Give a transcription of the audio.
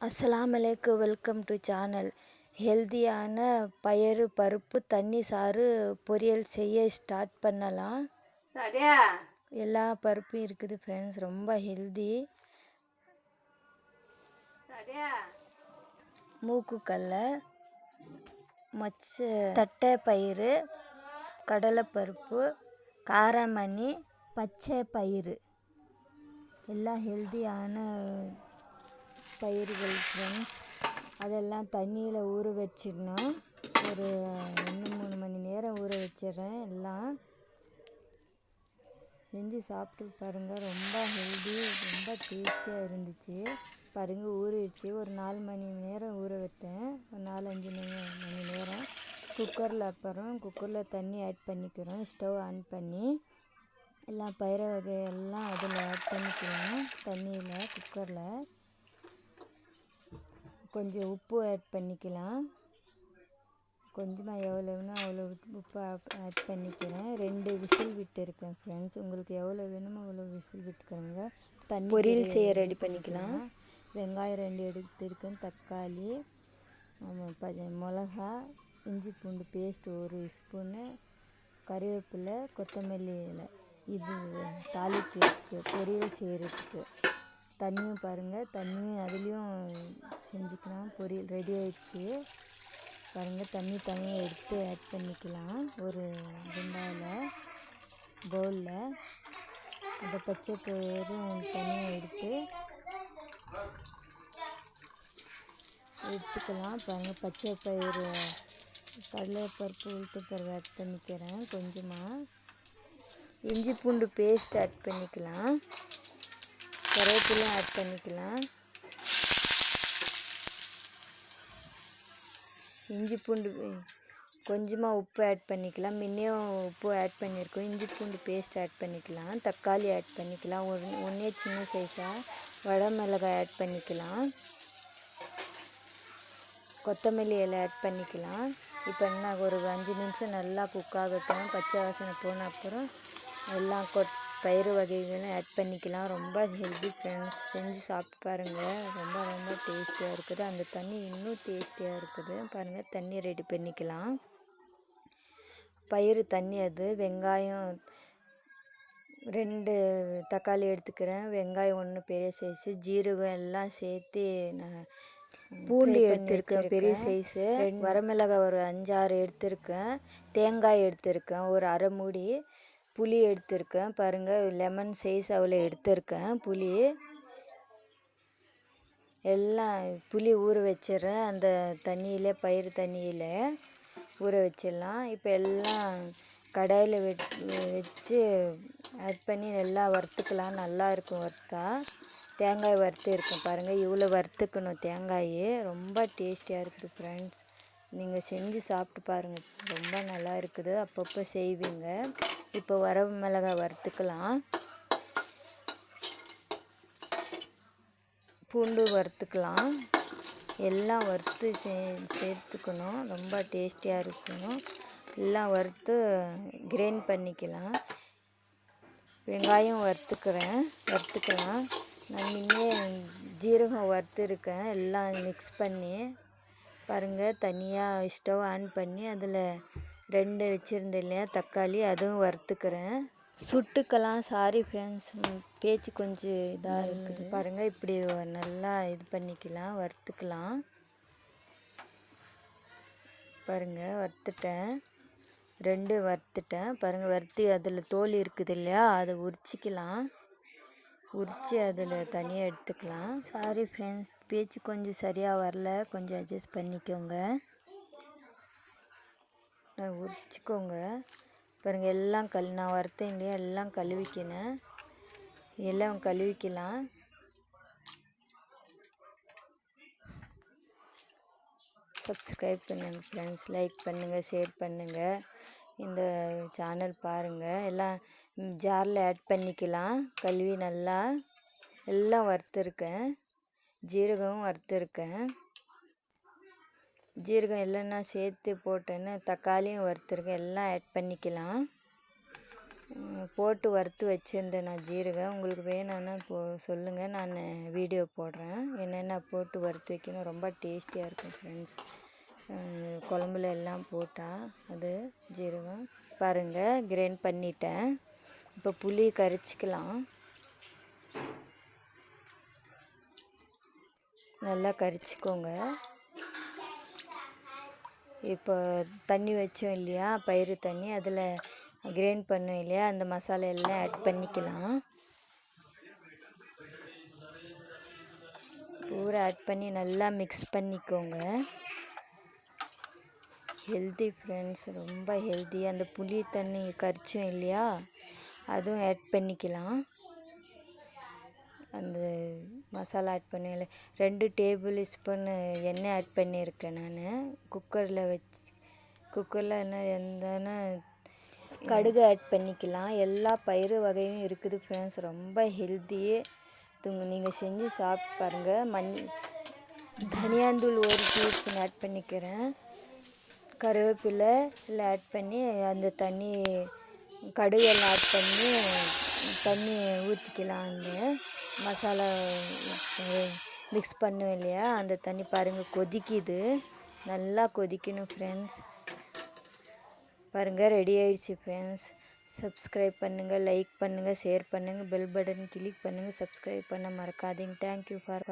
அஸ்ஸலாமு அலைக்கும். Welcome to channel. ஹெல்தியான பயறு பருப்பு தண்ணி சாறு பொரியல் செய்ய ஸ்டார்ட் பண்ணலாம். சரியா எல்லா பருப்பும் இருக்குது ஃப்ரெண்ட்ஸ், ரொம்ப ஹெல்தி. சரியா மூக்குக்கல்லை, தட்டை பயிறு, கடலைப்பருப்பு, காராமணி, பச்சை பயிறு எல்லாம் ஹெல்தியான பயிர்கள் ஃப்ரெண்ட்ஸ். அதெல்லாம் தண்ணியில் ஊற வச்சிடணும். ஒரு 2-3 மணி நேரம் ஊற வச்சிடுறேன். எல்லாம் செஞ்சு சாப்பிட்டு பாருங்கள், ரொம்ப ஹெல்தி, ரொம்ப டேஸ்டியாக இருந்துச்சு. பாருங்கள், ஊற வச்சு ஒரு 4 மணி நேரம் ஊற விட்டேன். ஒரு 4-5 மணி நேரம் குக்கரில். அப்புறம் குக்கரில் தண்ணி ஆட் பண்ணிக்கிறோம். ஸ்டவ் ஆன் பண்ணி எல்லாம் பயிறு வகையெல்லாம் அதில் ஆட் பண்ணிக்கலாம். தண்ணியில் குக்கரில் கொஞ்சம் உப்பு ஆட் பண்ணிக்கலாம். கொஞ்சமாக எவ்வளோ வேணுமோ அவ்வளோ உப்பு ஆட் பண்ணிக்கிறேன். 2 விசில் விட்டுருக்கேன் ஃப்ரெண்ட்ஸ். உங்களுக்கு எவ்வளோ வேணுமோ அவ்வளோ விசில் விட்டுக்கிறேங்க. தண்ணி பொரியல் செய்ய ரெடி பண்ணிக்கலாம். வெங்காயம் 2 எடுத்துருக்கேன், தக்காளி, மிளகா, இஞ்சி பூண்டு பேஸ்ட் 1 ஸ்பூனு, கறிவேப்பிலை, கொத்தமல்லி இலை. இது தாளிக்கிறதுக்கு, பொரியல் செய்கிறதுக்கு. தண்ணியும் பாருங்கள், தண்ணியும் அதுலேயும் செஞ்சுக்கலாம். பொரியல் ரெடி ஆயிடுச்சு பாருங்கள். தண்ணியை எடுத்து ஆட் பண்ணிக்கலாம். ஒரு குண்டாவில் பவுலில் அந்த பச்சை பயிரும் தண்ணியை எடுத்துக்கலாம். பாருங்கள், பச்சை பயிறு, கடலைப்பருப்பு, உளுத்தப்பருப்பு ஆட் பண்ணிக்கிறேன். கொஞ்சமாக இஞ்சி பூண்டு பேஸ்ட் ஆட் பண்ணிக்கலாம். கருவேப்பிலை ஆட் பண்ணிக்கலாம். இஞ்சி பூண்டு கொஞ்சமாக உப்பு ஆட் பண்ணிக்கலாம். முன்னையும் உப்பு ஆட் பண்ணியிருக்கோம். இஞ்சி பூண்டு பேஸ்ட் ஆட் பண்ணிக்கலாம். தக்காளி ஆட் பண்ணிக்கலாம். ஒன்றே சின்ன சைஸாக வடமிளகாய் ஆட் பண்ணிக்கலாம். கொத்தமல்லி இலை ஆட் பண்ணிக்கலாம். இப்போ என்ன ஒரு 5 நிமிஷம் நல்லா குக் ஆகட்டும். பச்சை வாசனை போன அப்புறம் எல்லாம் பயிறு வகைகளும் ஆட் பண்ணிக்கலாம். ரொம்ப ஹெல்தி ஃப்ரெண்ட்ஸ், செஞ்சு சாப்பிட்டு பாருங்கள். ரொம்ப ரொம்ப டேஸ்டியாக இருக்குது. அந்த தண்ணி இன்னும் டேஸ்டியாக இருக்குது பாருங்கள். தண்ணி ரெடி பண்ணிக்கலாம். பயிறு தண்ணி, அது வெங்காயம் 2 தக்காளி எடுத்துக்கிறேன். வெங்காயம் 1 பெரிய சைஸு, ஜீரகம் எல்லாம் சேர்த்து நான் பூண்டு எடுத்திருக்கேன் பெரிய சைஸு, வரமிளகாய் ஒரு 5-6 எடுத்திருக்கேன், தேங்காய் எடுத்திருக்கேன், ஒரு அரை மூடி புளி எடுத்திருக்கேன். பாருங்கள், லெமன் சைஸ் அவ்வளோ எடுத்திருக்கேன் புளி. எல்லாம் புளி ஊற வச்சிடுறேன். அந்த தண்ணியில், பயிறு தண்ணியில் ஊற வச்சிடலாம். இப்போ எல்லாம் கடாயில் வச்சு ஆட் பண்ணி நல்லா வறுத்துக்கலாம். நல்லா இருக்கும் வறுத்தா. தேங்காய் வறுத்து இருக்கும் பாருங்கள், இவ்வளோ வறுத்துக்கணும் தேங்காய். ரொம்ப டேஸ்டியாக இருக்குது ஃப்ரெண்ட்ஸ். நீங்கள் செஞ்சு சாப்பிட்டு பாருங்கள், ரொம்ப நல்லா இருக்குது. அப்பப்போ செய்வீங்க. இப்போ வரமிளகாய் வறுத்துக்கலாம். பூண்டு வறுத்துக்கலாம். எல்லாம் வறுத்து சேர்த்துக்கணும். ரொம்ப டேஸ்டியாக இருக்கணும். எல்லாம் வறுத்து கிரைண்ட் பண்ணிக்கலாம். வெங்காயம் வறுத்துக்கலாம். நான் முன்னே ஜீரகம் வறுத்துருக்கேன். எல்லாம் மிக்ஸ் பண்ணி பாருங்கள். தனியாக ஸ்டவ் ஆன் பண்ணி அதில் 2 வச்சுருந்தேன் இல்லையா தக்காளி, அதுவும் வறுத்துக்கிறேன். சுட்டுக்கலாம். சாரி ஃப்ரெண்ட்ஸ், பேச்சு கொஞ்சம் இதாக இருக்குது பாருங்கள். இப்படி நல்லா இது பண்ணிக்கலாம், வறுத்துக்கலாம். பாருங்கள், வறுத்துட்டேன். 2 வறுத்துட்டேன் பாருங்கள். வறுத்து அதில் தோல் இருக்குது இல்லையா, அதை உரிச்சிக்கலாம். உரித்து அதில் தனியாக எடுத்துக்கலாம். சாரி ஃப்ரெண்ட்ஸ், பேச்சு கொஞ்சம் சரியாக வரல, கொஞ்சம் அட்ஜஸ்ட் பண்ணிக்கோங்க. உரிச்சிக்கோங்க பாருங்கள். எல்லாம் நான் வறுத்தேன் இல்லையா, எல்லாம் கழுவிக்கினேன். எல்லாம் கழுவிக்கலாம். சப்ஸ்கிரைப் பண்ணுங்கள் ஃப்ரெண்ட்ஸ், லைக் பண்ணுங்கள், ஷேர் பண்ணுங்கள். இந்த சேனல் பாருங்கள். எல்லாம் ஜாரில் ஆட் பண்ணிக்கலாம். கழுவி நல்லா எல்லாம் வறுத்துருக்கேன். ஜீரகம் வறுத்துருக்கேன். ஜீரகம் எல்லாம் சேர்த்து போட்டேன்னு தக்காளியும் வறுத்துருக்கேன். எல்லாம் ஆட் பண்ணிக்கலாம். போட்டு வறுத்து வச்சுருந்தேன் நான் ஜீரகம். உங்களுக்கு வேணும்னா சொல்லுங்கள், நான் வீடியோ போடுறேன். என்னென்ன போட்டு வறுத்து வைக்கணும், ரொம்ப டேஸ்டியாக இருக்கும் ஃப்ரெண்ட்ஸ். குழம்புல எல்லாம் போட்டால் அது ஜீரகம் பாருங்கள் கிரைண்ட் பண்ணிட்டேன். இப்போ புளி கரைச்சிக்கலாம். நல்லா கரைச்சிக்கோங்க. இப்போ தண்ணி வச்சோம் இல்லையா, பயிறு தண்ணி, அதில் கிரைண்ட் பண்ணோம் இல்லையா, அந்த மசாலா எல்லாம் ஆட் பண்ணிக்கலாம். பூரா ஆட் பண்ணி நல்லா மிக்ஸ் பண்ணிக்கோங்க. ஹெல்தி ஃப்ரெண்ட்ஸ், ரொம்ப ஹெல்தி. அந்த புளி தண்ணி கரைச்சோம் இல்லையா, அதுவும் ஆட் பண்ணிக்கலாம். அந்த மசாலா ஆட் பண்ணல 2 டேபிள் ஸ்பூன் எண்ணெய் ஆட் பண்ணியிருக்கேன் நான். குக்கரில் எந்தனா கடுகு ஆட் பண்ணிக்கலாம். எல்லா பயிறு வகையும் இருக்குது ஃப்ரெண்ட்ஸ், ரொம்ப ஹெல்த்தி. நீங்கள் செஞ்சு சாப்பிட்டு பாருங்கள். தனியாந்தூள் 1 டீஸ்பூன் ஆட் பண்ணிக்கிறேன். கருவேப்பிலை எல்லாம் ஆட் பண்ணி அந்த தண்ணி கடுகெல்லாம் ஆட் பண்ணி தண்ணி ஊற்றிக்கலாம். அந்த மசாலா மிக்ஸ் பண்ணுவேன் இல்லையா, அந்த தண்ணி பாருங்கள் கொதிக்குது. நல்லா கொதிக்கணும் ஃப்ரெண்ட்ஸ். பாருங்கள் ரெடி ஆயிடுச்சு ஃப்ரெண்ட்ஸ். சப்ஸ்கிரைப் பண்ணுங்கள், லைக் பண்ணுங்கள், ஷேர் பண்ணுங்கள், பெல் பட்டன் கிளிக் பண்ணுங்கள். சப்ஸ்கிரைப் பண்ண மறக்காதீங்க. Thank you for